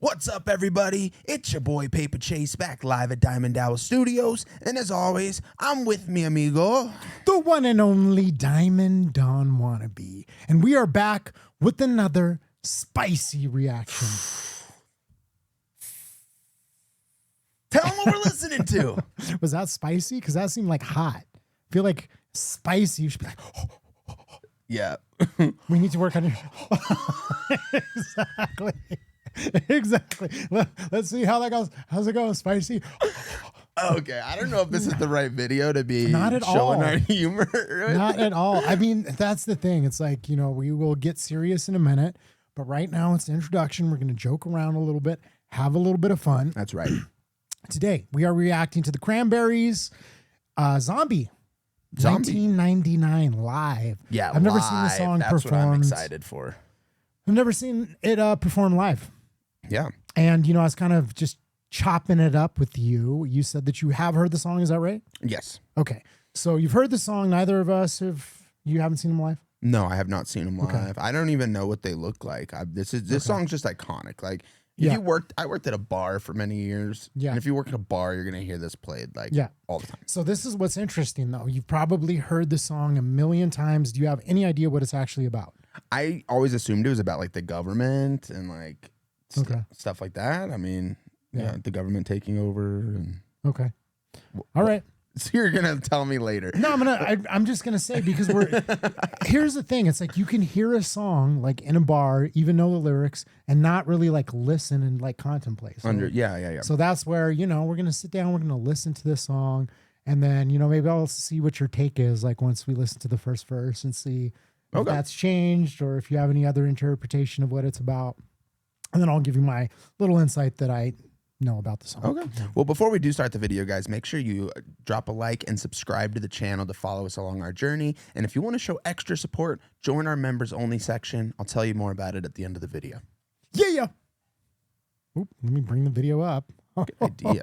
What's up, everybody? It's your boy Paper Chase back live at Diamond Hour Studios. And as always, I'm with mi amigo, the one and only Diamond Don Wannabe. And we are back with another spicy reaction. Tell them what we're listening to. Was that spicy? Because that seemed like hot. I feel like spicy. You should be like, Yeah. we need to work on your. Exactly. Exactly. Let's see how that goes. How's it going? Spicy? Okay, I don't know if this is the right video to be Not at showing all. our humor. Not at all. I mean, that's the thing. It's like, you know, we will get serious in a minute, but right now it's the introduction. We're going to joke around a little bit, have a little bit of fun. That's right. Today, we are reacting to the Cranberries Zombie. 1999 live. Yeah, I've never seen the song That's performed. what I'm excited for. I've never seen it performed live. Yeah. And, you know, I was kind of just chopping it up with you. You said that you have heard the song. Is that right? Yes. Okay. So you've heard the song. Neither of us you haven't seen them live? No, I have not seen them live. Okay. I don't even know what they look like. This song's just iconic. Like, if Yeah. I worked at a bar for many years. Yeah. And if you work at a bar, you're gonna hear this played like all the time. So this is what's interesting, though. You've probably heard the song a million times. Do you have any idea what it's actually about? I always assumed it was about like the government and like stuff like that. I mean, yeah, the government taking over and Okay. All right. So you're gonna tell me later. No, I'm just gonna say, because here's the thing. It's like you can hear a song like in a bar, even know the lyrics, and not really like listen and like contemplate. So, Yeah. So that's where, you know, we're gonna sit down, we're gonna listen to this song, and then, you know, maybe I'll see what your take is like once we listen to the first verse and see if that's changed or if you have any other interpretation of what it's about. And then I'll give you my little insight that I know about the song. Okay. Well, before we do start the video, guys, make sure you drop a like and subscribe to the channel to follow us along our journey. And if you want to show extra support, join our members only section. I'll tell you more about it at the end of the video. Yeah. Oop, let me bring the video up. Good idea.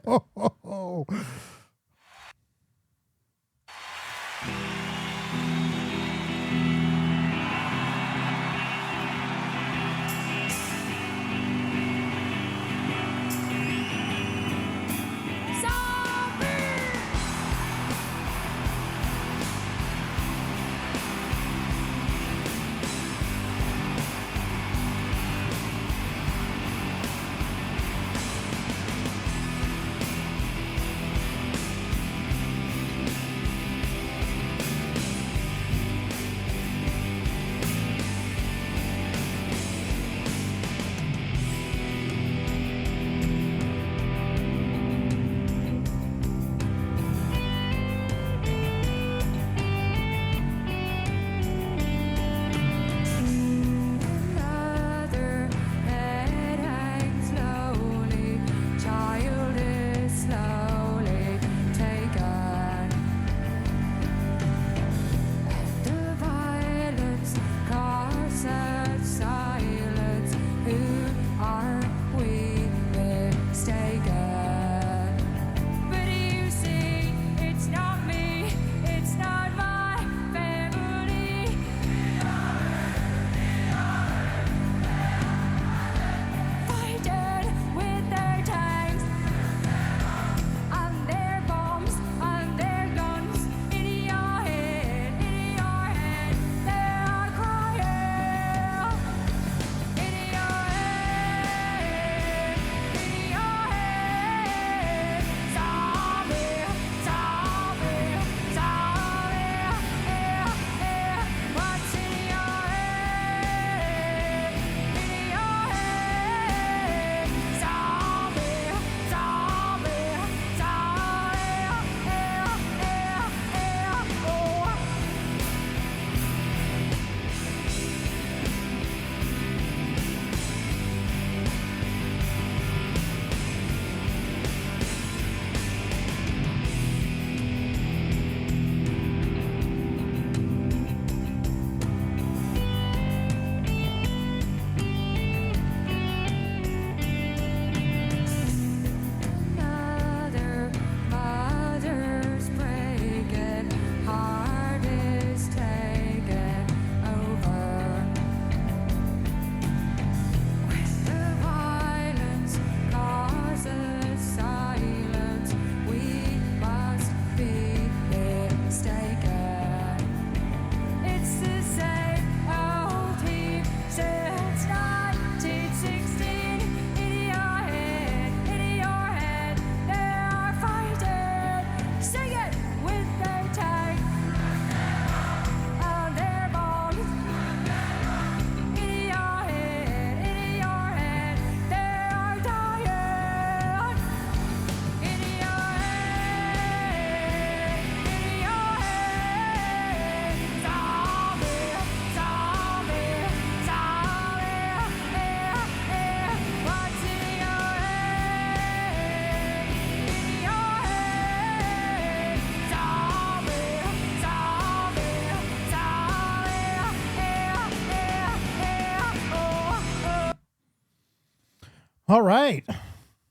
All right.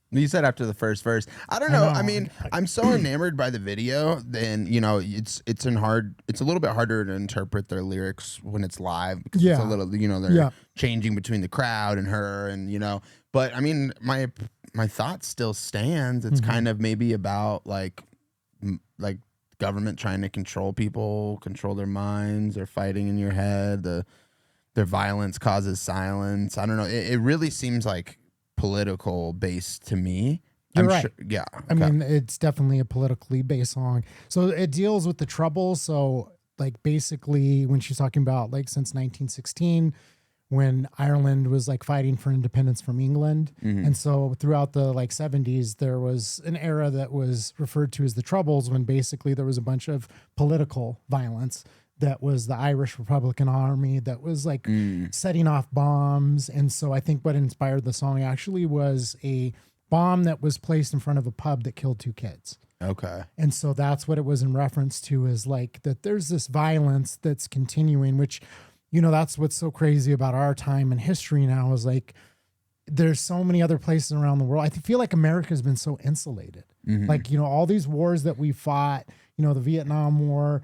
You said after the first verse. I don't I know. know. I mean, I'm so enamored by the video. Then it's a little bit harder to interpret their lyrics when it's live because it's a Yeah. little they're Yeah. changing between the crowd and her and. But I mean, my thought still stands. It's kind of maybe about like government trying to control people, control their minds. They're fighting in your head. Their violence causes silence. I don't know. It really seems like political based to me. You're I'm right. sure. Yeah. I mean, it's definitely a politically based song. So it deals with the Troubles. So, like, basically, when she's talking about, like, since 1916, when Ireland was, like, fighting for independence from England. And so throughout the, like, 70s, there was an era that was referred to as the Troubles, when basically there was a bunch of political violence. That was the Irish Republican Army that was like setting off bombs. And so I think what inspired the song actually was a bomb that was placed in front of a pub that killed 2 kids. Okay. And so that's what it was in reference to, is like that there's this violence that's continuing, which, that's what's so crazy about our time in history now, is like there's so many other places around the world. I feel like America's been so insulated. Like, all these wars that we fought, the Vietnam War,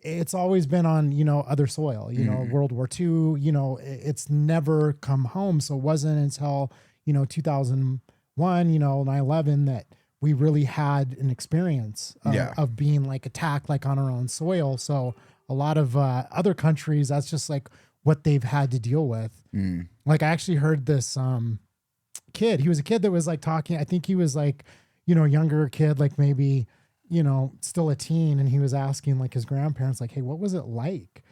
it's always been on, other soil, World War II, it's never come home. So it wasn't until, 2001, 9/11 that we really had an experience of being like attacked, like on our own soil. So a lot of other countries, that's just like what they've had to deal with. Like I actually heard this kid, he was a kid that was like talking, I think he was like, younger kid, like maybe, still a teen, and he was asking like his grandparents, like, hey, what was it like?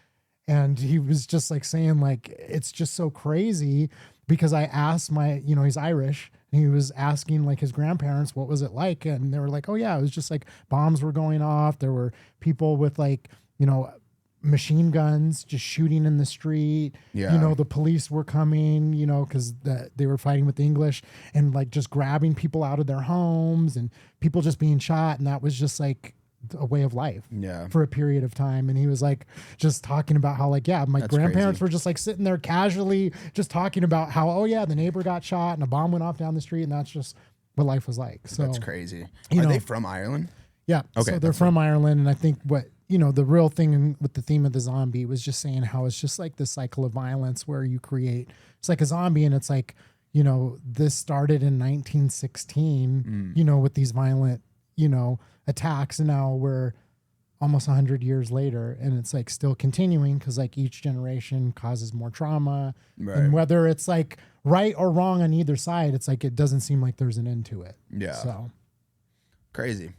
And he was just like saying, like, it's just so crazy, because I asked he's Irish, and he was asking like his grandparents, what was it like? And they were like, oh yeah, it was just like bombs were going off. There were people with like, machine guns just shooting in the street. Yeah. The police were coming, because they were fighting with the English, and like just grabbing people out of their homes, and people just being shot. And that was just like a way of life for a period of time. And he was like just talking about how like, yeah, my That's grandparents crazy. were just like sitting there casually just talking about how, oh yeah, the neighbor got shot and a bomb went off down the street. And that's just what life was like. So That's crazy. Are they from Ireland? yeah. Okay, So they're from Ireland. And I think what, the real thing with the theme of the zombie was just saying how it's just like this cycle of violence where you create, it's like a zombie, and it's like, this started in 1916, with these violent, attacks. And now we're almost 100 years later, and it's like still continuing, because like each generation causes more trauma. Right. And whether it's like right or wrong on either side, it's like it doesn't seem like there's an end to it. Yeah. So Crazy.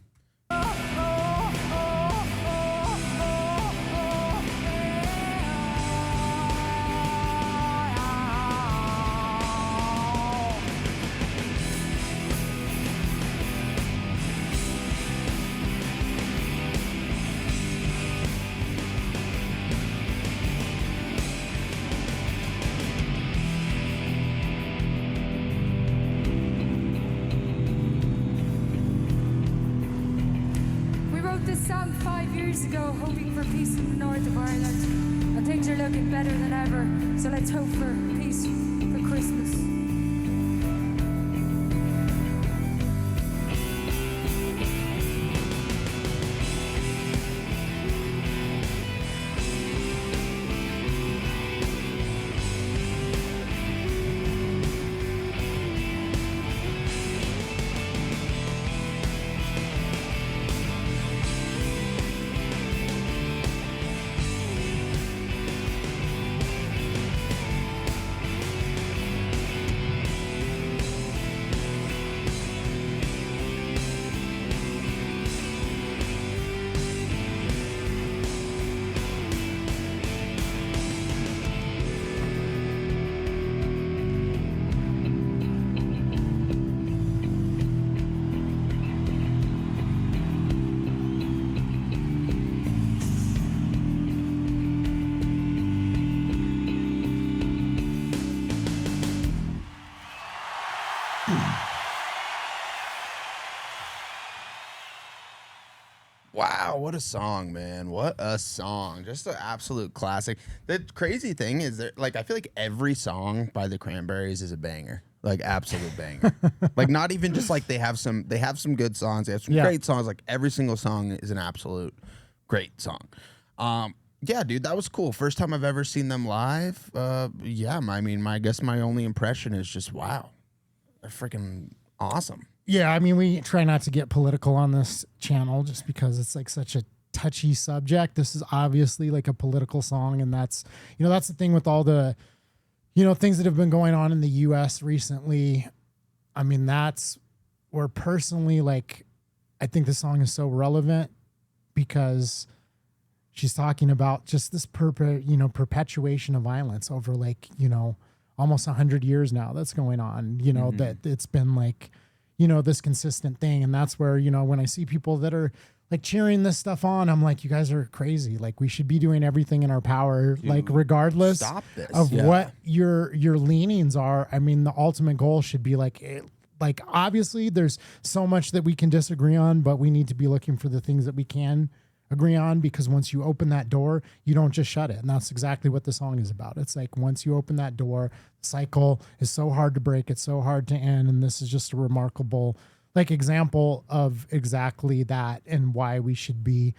This song 5 years ago, hoping for peace in the north of Ireland, and things are looking better than ever, so let's hope for peace for Christmas. Wow, what a song, man. What a song. Just an absolute classic. The crazy thing is that like I feel like every song by the Cranberries is a banger. Like absolute banger. Like not even just like they have some good songs. They have some great songs. Like every single song is an absolute great song. Yeah, dude, that was cool. First time I've ever seen them live. Yeah, I mean, I guess my only impression is just wow, they're freaking awesome. Yeah, I mean, we try not to get political on this channel just because it's like such a touchy subject. This is obviously like a political song, and that's that's the thing with all the things that have been going on in the U.S. recently. I mean, that's where personally, like, I think the song is so relevant because she's talking about just this perpetuation of violence over like, almost 100 years now that's going on, that it's been like, this consistent thing. And that's where, when I see people that are like cheering this stuff on, I'm like, you guys are crazy. Like we should be doing everything in our power, like regardless of what your leanings are. I mean, the ultimate goal should be like obviously there's so much that we can disagree on, but we need to be looking for the things that we can agree on, because once you open that door, you don't just shut it. And that's exactly what the song is about. It's like once you open that door, the cycle is so hard to break, it's so hard to end. And this is just a remarkable like example of exactly that, and why we should be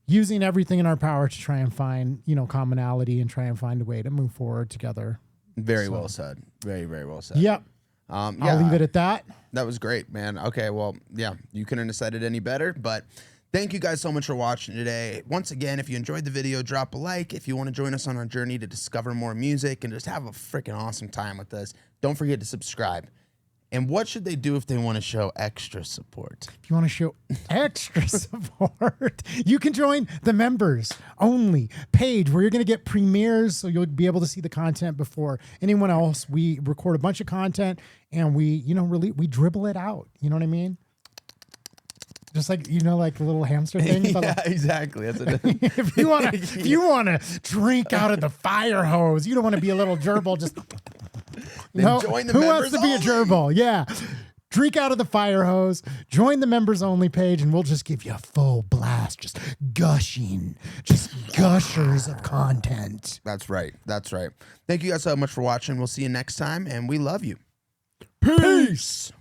using everything in our power to try and find, commonality and try and find a way to move forward together. Very well said. Very, very well said. Yep. I'll leave it at that. That was great, man. Okay, well, yeah, you couldn't have said it any better, but thank you guys so much for watching today. Once again, if you enjoyed the video, drop a like. If you want to join us on our journey to discover more music and just have a freaking awesome time with us, don't forget to subscribe. And what should they do if they want to show extra support? If you want to show extra support, you can join the members only page where you're going to get premieres. So you'll be able to see the content before anyone else. We record a bunch of content and we dribble it out. You know what I mean? Just like, like the little hamster thing. Yeah, exactly. That's what if you want to drink out of the fire hose, you don't want to be a little gerbil. Just join the who members wants to be a gerbil? Yeah. Drink out of the fire hose, join the members only page, and we'll just give you a full blast, just gushers of content. That's right. That's right. Thank you guys so much for watching. We'll see you next time, and we love you. Peace.